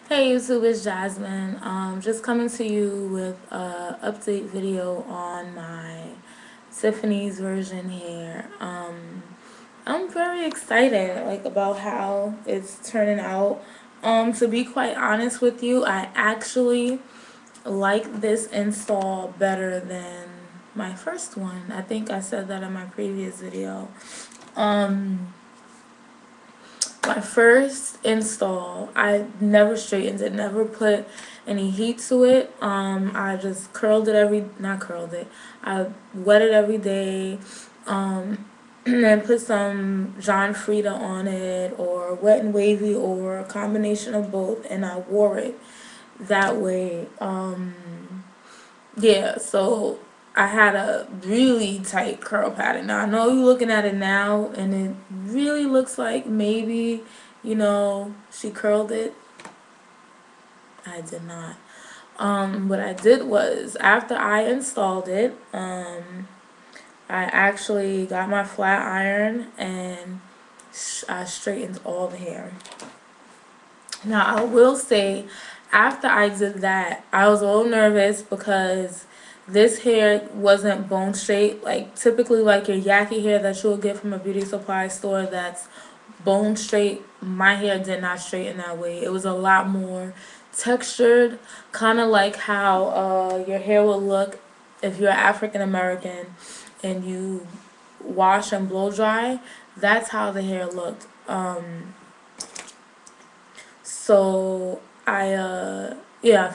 Hey YouTube, it's Jasmine. Just coming to you with a update video on my Tiffany's version hair. I'm very excited about how it's turning out. To be quite honest with you, I actually like this install better than my first one. I think I said that in my previous video. Um, My first install, I never straightened it, never put any heat to it. I just curled it not curled it, I wet it every day, and then put some John Frieda on it, or Wet and Wavy, or a combination of both, and I wore it that way. Yeah, so I had a really tight curl pattern. Now I know you're looking at it now and it really looks like maybe, she curled it. I did not. What I did was after I installed it, I actually got my flat iron and I straightened all the hair. Now I will say, after I did that, I was a little nervous because this hair wasn't bone straight. Like typically, like your yaki hair that you will get from a beauty supply store that's bone straight. My hair did not straighten that way. It was a lot more textured, kind of like how your hair will look if you're African American and you wash and blow dry. That's how the hair looked. So I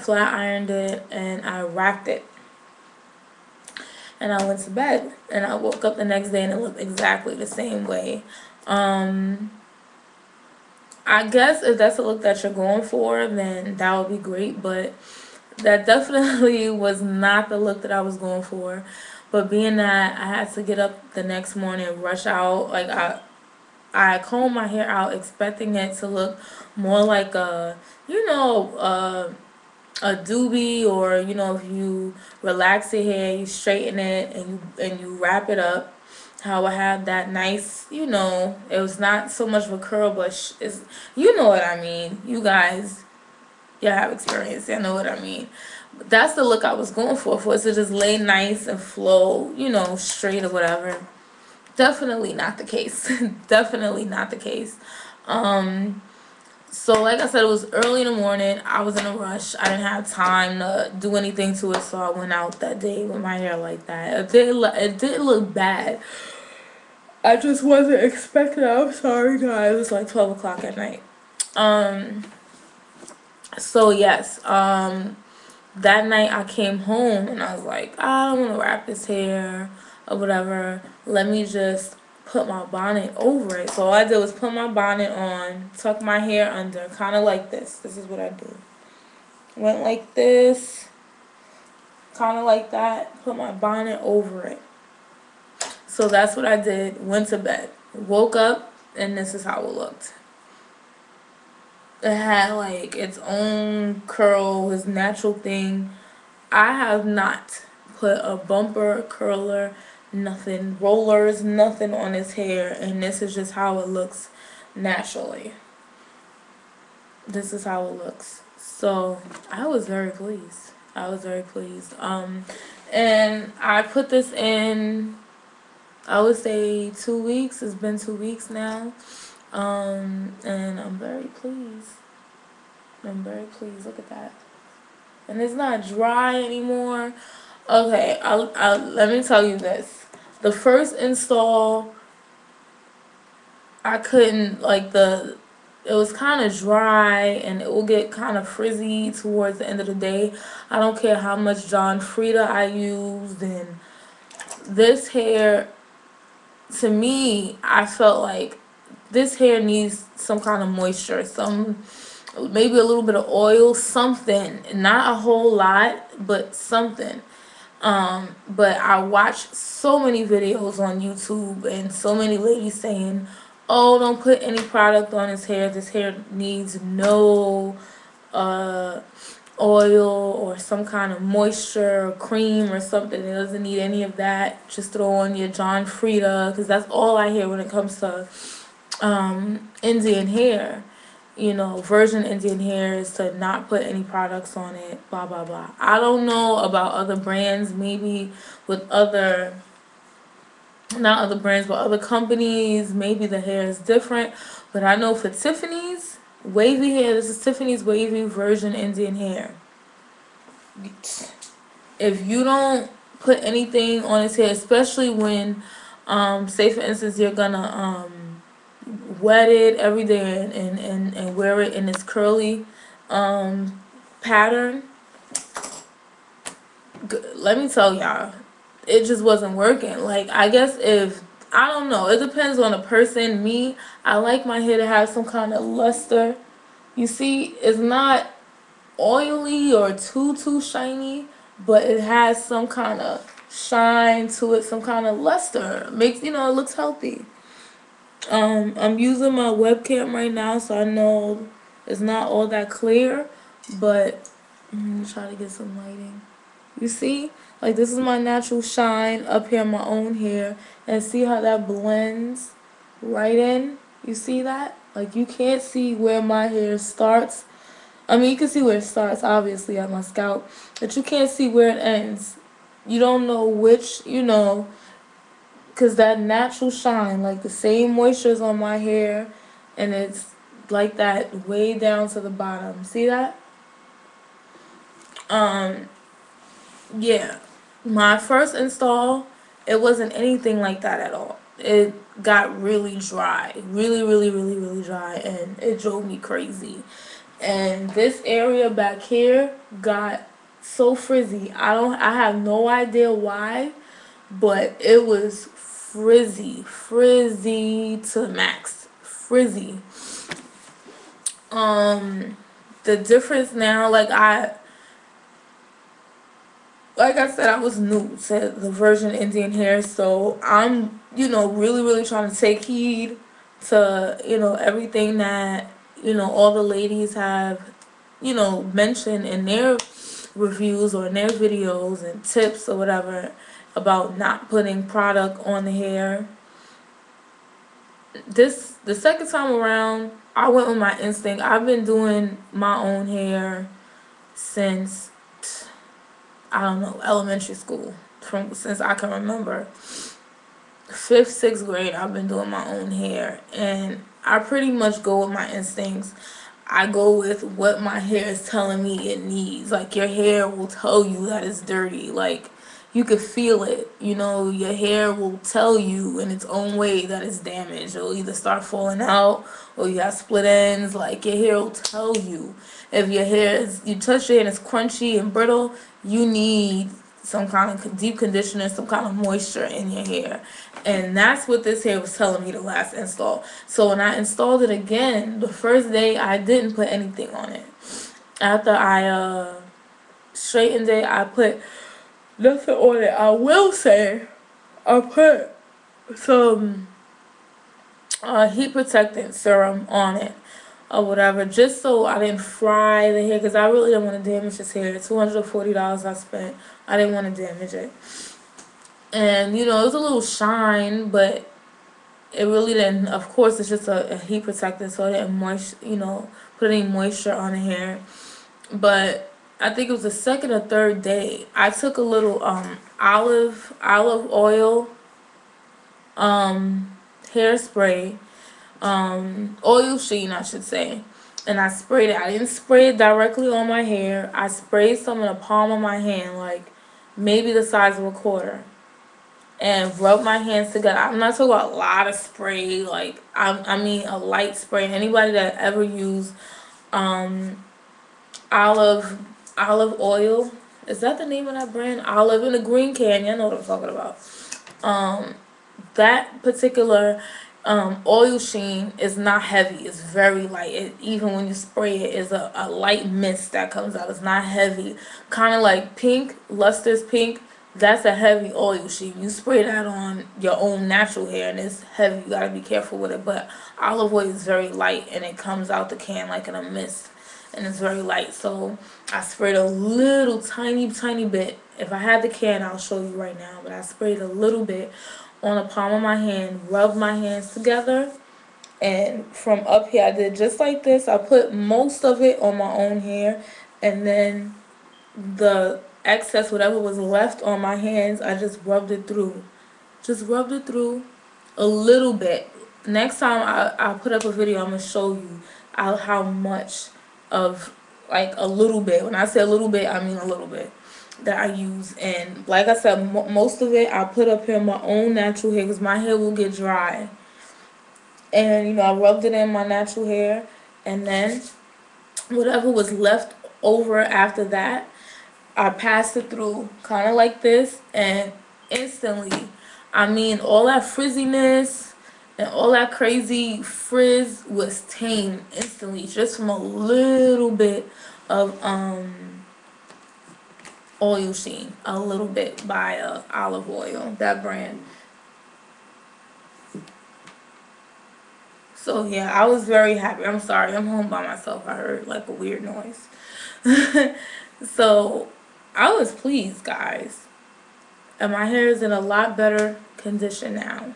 flat ironed it and I wrapped it and I went to bed and I woke up the next day and it looked exactly the same way. Um I guess if that's the look that you're going for, then that would be great, but that definitely was not the look that I was going for. But being that I had to get up the next morning and rush out, I combed my hair out expecting it to look more like you know, a doobie, or if you relax your hair, you straighten it and you wrap it up. How I had that nice, it was not so much of a curl, but it's, you know what I mean. You guys, you have experience. You know what I mean. But that's the look I was going for it to just lay nice and flow, straight or whatever. Definitely not the case. Definitely not the case. Um, so like I said, it was early in the morning. I was in a rush. I didn't have time to do anything to it, so I went out that day with my hair like that. It didn't look bad. I just wasn't expecting it. I'm sorry, guys. It's like 12 o'clock at night. Um. So yes. That night I came home and I was like, I don't want to wrap this hair or whatever. Let me just put my bonnet over it. So all I did was put my bonnet on, tuck my hair under, kind of like this. This is what I do. Went like this, kind of like that, put my bonnet over it. So that's what I did. Went to bed. Woke up, and this is how it looked. It had like its own curl, its natural thing. I have not put a bumper, curler, nothing, rollers, nothing on his hair, and this is just how it looks naturally. This is how it looks. So I was very pleased. I was very pleased. And I put this in, I would say 2 weeks. It's been 2 weeks now. And I'm very pleased. I'm very pleased. Look at that. And it's not dry anymore. Okay, let me tell you this. The first install, I couldn't, it was kind of dry and it will get kind of frizzy towards the end of the day. I don't care how much John Frieda I used, and this hair, to me, I felt like this hair needs some kind of moisture, maybe a little bit of oil, something, not a whole lot, but something. But I watched so many videos on YouTube and so many ladies saying, "Oh, don't put any product on his hair. This hair needs no uh oil or some kind of moisture or cream or something. It doesn't need any of that. Just throw on your John Frieda," because that's all I hear when it comes to Indian hair. you know, virgin Indian hair is to not put any products on it, blah blah blah. I don't know about other brands, maybe with other, not other brands, but other companies, maybe the hair is different. But I know for Tiffany's wavy hair, this is Tiffany's wavy virgin Indian hair. If you don't put anything on his hair, especially when, say for instance, you're gonna wet it every day and wear it in this curly pattern, let me tell y'all, it just wasn't working. Like, I guess if, I don't know, it depends on the person. Me, I like my hair to have some kind of luster. You see, it's not oily or too shiny, but it has some kind of shine to it, some kind of luster. Makes, you know, it looks healthy. I'm using my webcam right now, so I know it's not all that clear, but I'm gonna try to get some lighting. You see? Like, this is my natural shine up here in my own hair, and see how that blends right in? You see that? Like, you can't see where my hair starts. I mean, you can see where it starts, obviously, at my scalp, but you can't see where it ends. You don't know which, you know, because that natural shine, like the same moisture is on my hair, and it's like that way down to the bottom. See that? Um, yeah. My first install, it wasn't anything like that at all. It got really dry, really dry, and it drove me crazy. And this area back here got so frizzy. I have no idea why, but it was frizzy to the max, frizzy. Um, the difference now, like I said, I was new to the virgin Indian hair, so I'm, you know, really trying to take heed to, you know, everything that, you know, all the ladies have, you know, mentioned in their reviews or in their videos and tips or whatever about not putting product on the hair. The second time around, I went with my instinct. I've been doing my own hair since, I don't know, elementary school, from since I can remember. Fifth, sixth grade, I've been doing my own hair, and I pretty much go with my instincts. I go with what my hair is telling me it needs. Like, your hair will tell you that it's dirty. Like, you could feel it. You know, your hair will tell you in its own way that it's damaged. It'll either start falling out or you have split ends. Like, your hair will tell you. If your hair is, you touch your hair and it's crunchy and brittle, you need some kind of deep conditioner, some kind of moisture in your hair. And that's what this hair was telling me the last install. So when I installed it again, the first day I didn't put anything on it. After I straightened it, I put nothing on it. I will say I put some heat protectant serum on it or whatever, just so I didn't fry the hair, because I really didn't want to damage this hair. $240 I spent. I didn't want to damage it. And, you know, it was a little shine, but it really didn't. Of course, it's just a heat protectant, so it didn't put any moisture on the hair. But I think it was the second or third day, I took a little olive oil hairspray, oil sheen I should say, and I sprayed it. I didn't spray it directly on my hair. I sprayed some in the palm of my hand, like maybe the size of a quarter, and rub my hands together. I'm not talking about a lot of spray, like I mean a light spray. And anybody that ever used um olive oil, is that the name of that brand? Olive in the green can, you know what I'm talking about. Um that particular oil sheen is not heavy. It's very light. Even when you spray it, is a light mist that comes out. It's not heavy. Kind of like pink, lustrous pink. That's a heavy oil sheen. You spray that on your own natural hair and it's heavy. You gotta be careful with it. But olive oil is very light and it comes out the can like in a mist. And it's very light. So I sprayed a little tiny bit. If I had the can, I'll show you right now. But I sprayed a little bit on the palm of my hand, rubbed my hands together, And from up here I did just like this. I put most of it on my own hair, and then the excess, whatever was left on my hands, I just rubbed it through. Just rubbed it through a little bit. Next time I put up a video, I'm gonna show you how much of, like, a little bit. When I say a little bit, I mean a little bit that I use. And like I said, most of it I put up here in my own natural hair because my hair will get dry. And you know, I rubbed it in my natural hair, and then whatever was left over after that, I passed it through kind of like this, and instantly, I mean, all that frizziness and all that crazy frizz was tamed instantly just from a little bit of oil sheen, a little bit by Olive Oil, that brand. So yeah, I was very happy. I'm sorry, I'm home by myself. I heard like a weird noise. So I was pleased, guys. And my hair is in a lot better condition now.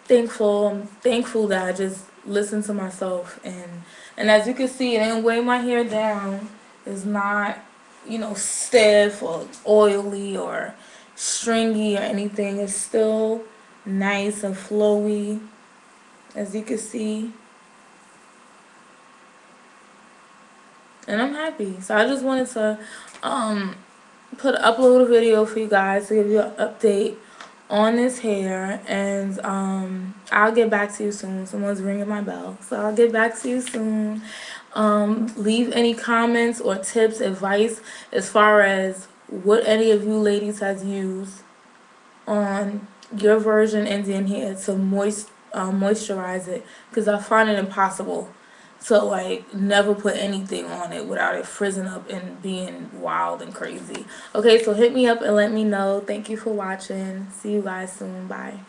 I'm thankful that I just listened to myself, and as you can see, it didn't weigh my hair down. It's not, you know, stiff or oily or stringy or anything. It's still nice and flowy, as you can see. And I'm happy. So I just wanted to upload a video for you guys to give you an update on this hair, and I'll get back to you soon. Someone's ringing my bell, so I'll get back to you soon. Leave any comments or tips, advice as far as what any of you ladies has used on your virgin Indian hair to moisturize it, because I find it impossible to like never put anything on it without it frizzing up and being wild and crazy. Okay, so hit me up and let me know. Thank you for watching. See you guys soon. Bye.